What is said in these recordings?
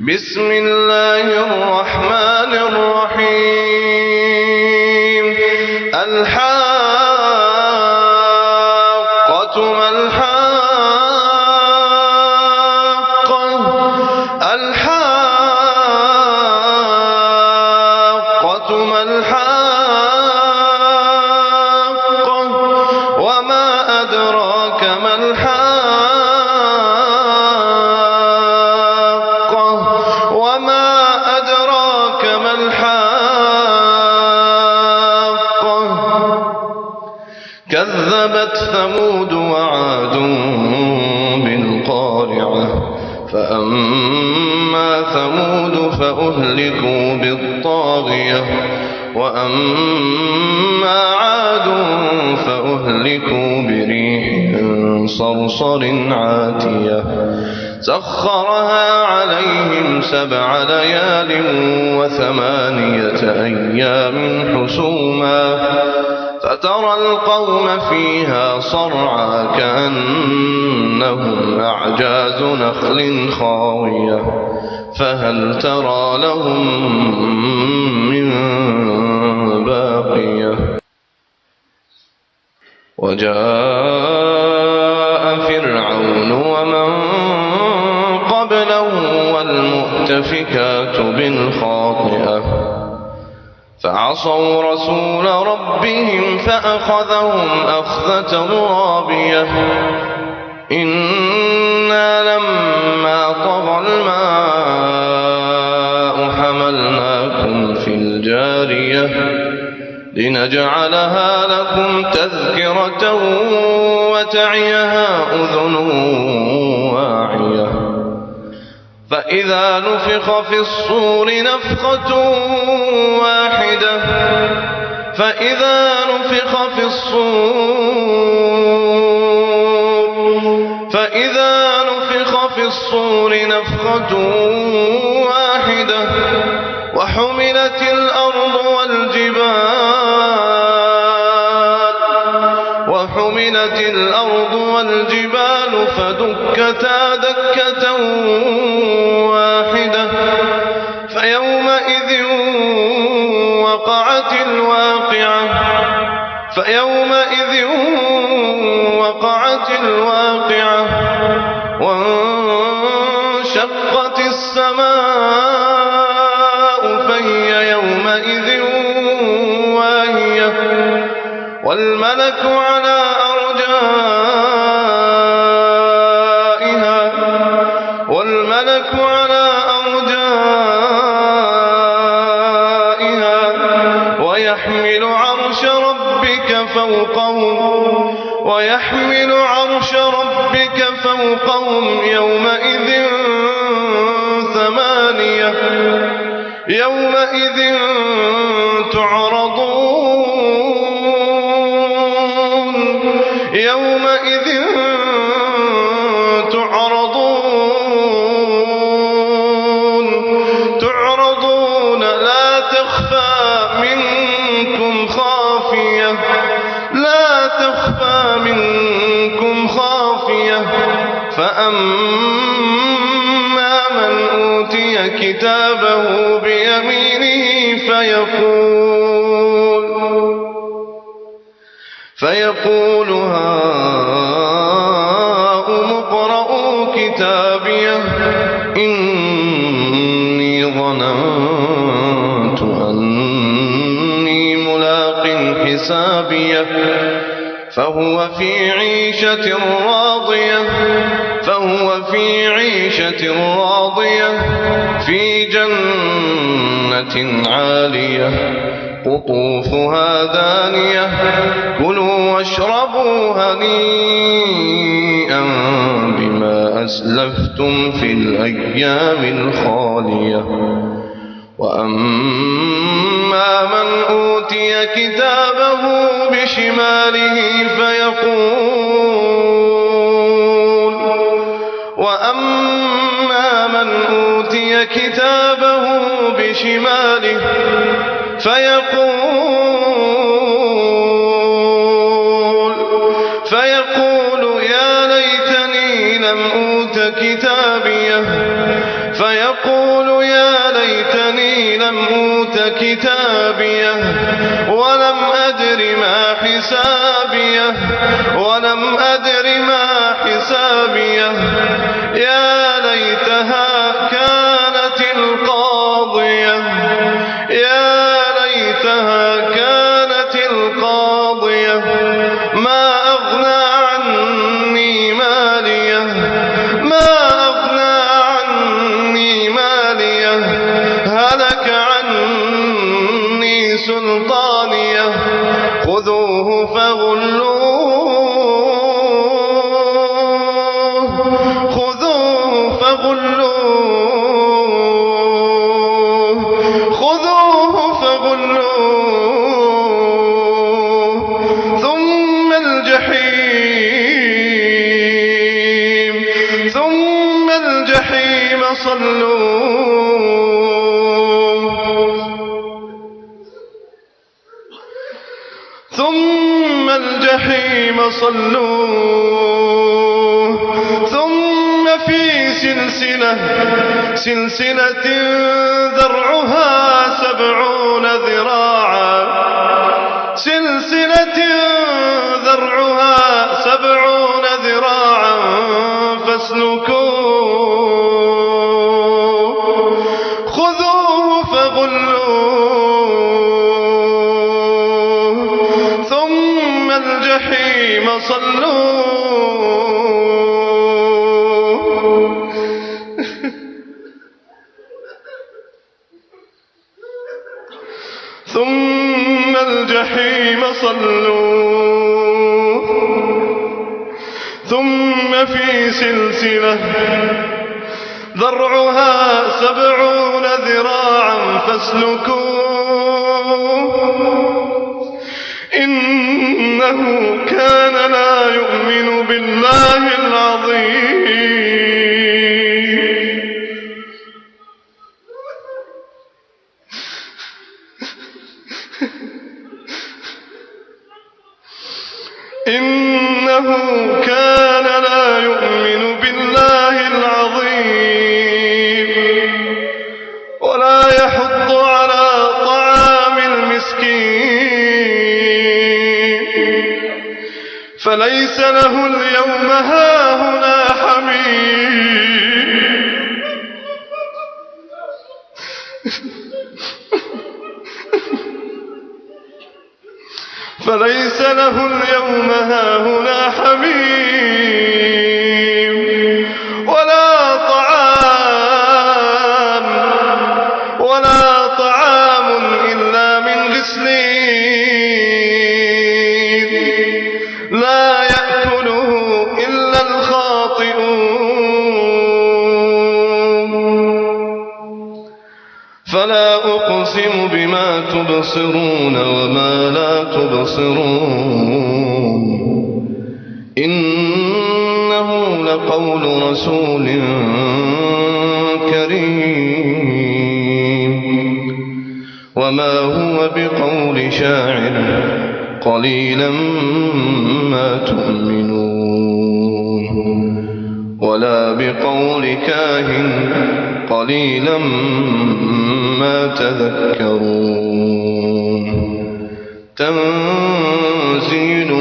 بسم الله الرحمن الرحيم الحاقة ما الحاقة الحاقة ما الحاقة وما أدراك ما الحاقة وما أدراك ما الحاقة كذبت ثمود وعاد بالقارعة فأما ثمود فأهلكوا بالطاغية وأما عاد فأهلكوا بريح صرصر عاتية سخرها عليهم 7 ليال و8 أيام حسوما فترى القوم فيها صرعى كأنهم أعجاز نخل خاوية فهل ترى لهم من باقية وجاء فرعون ومن قبله والمؤتفكات بالخاطئة فعصوا رسول ربهم فأخذهم أخذة رابية إنا لما طغى الماء حملناكم في الجارية لنجعلها لكم تذكرة وتعيها أذن واعية فإذا نفخ في الصور نفخة واحدة فإذا نفخ في الصور نفخة واحدة وحملت الأرض والجبال فدكتا دكة واحدة فيومئذ وقعت الواقعة وانشقت السماء فهي يومئذ واهية والملك على أرجائها ويحمل عرش ربك فوقهم يومئذ 8 يومئذ تعرضون لا تخفى منكم خافية فأما من أوتي كتابه بيمينه فيقول هاؤم اقرءوا كتابيه إني ظننت أني ملاق حسابيه فهو في عيشة راضية في جنة عالية قطوفها دانية كلوا واشربوا هنيئا بما أسلفتم في الأيام الخالية وأما من أوتي كتابه بشماله فيقول يا ليتني لم أوت كتابيه فيقول ليتني لم أوت كتابيه ولم أدر ما حسابيه يا ليتها كانت القاضية ما أغنى عني ماليه هلك عني سلطانيه خذوه فغلوه ثم الجحيم صلوه ثم في سلسلة ذرعها 70 ذراعا فاسلكوه خذوه فغلوه ثم الجحيم صلوه ثم في سلسلة ذرعها 70 ذراعا فاسلكوه إنه كان لا يؤمن بالله العظيم إنه كان لا يؤمن بالله العظيم ولا يحض على طعام المسكين فليس له اليوم هاهنا حميم فليس له اليوم هاهنا حميم ولا طعام إلا من غسلين لا يأكله إلا الخاطئون فلا أقسم بما تبصرون وما لا تبصرون إنه لقول رسول كريم وما هو بقول شاعر قليلا ما تؤمنون ولا بقول كاهن قليلا ما تذكرون تنزيل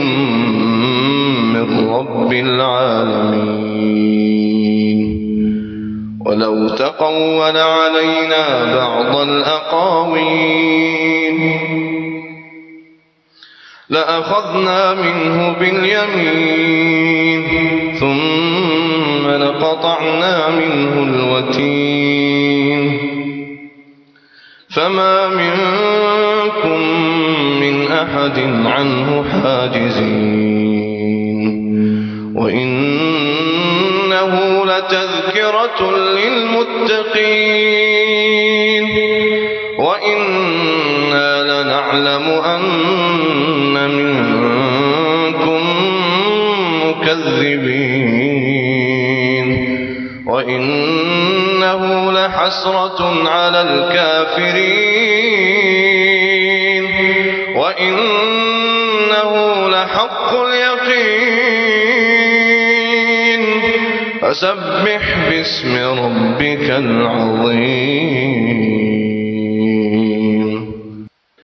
من رب العالمين ولو تقول علينا بعض الأقاويل لأخذنا منه باليمين ثم لقطعنا منه الوتين فما منكم من أحد عنه حاجزين وإنه لتذكرة للمتقين وإنا لنعلم أن منكم مكذبين وإنه لحسرة على الكافرين وإنه لحق اليقين فسبح باسم ربك العظيم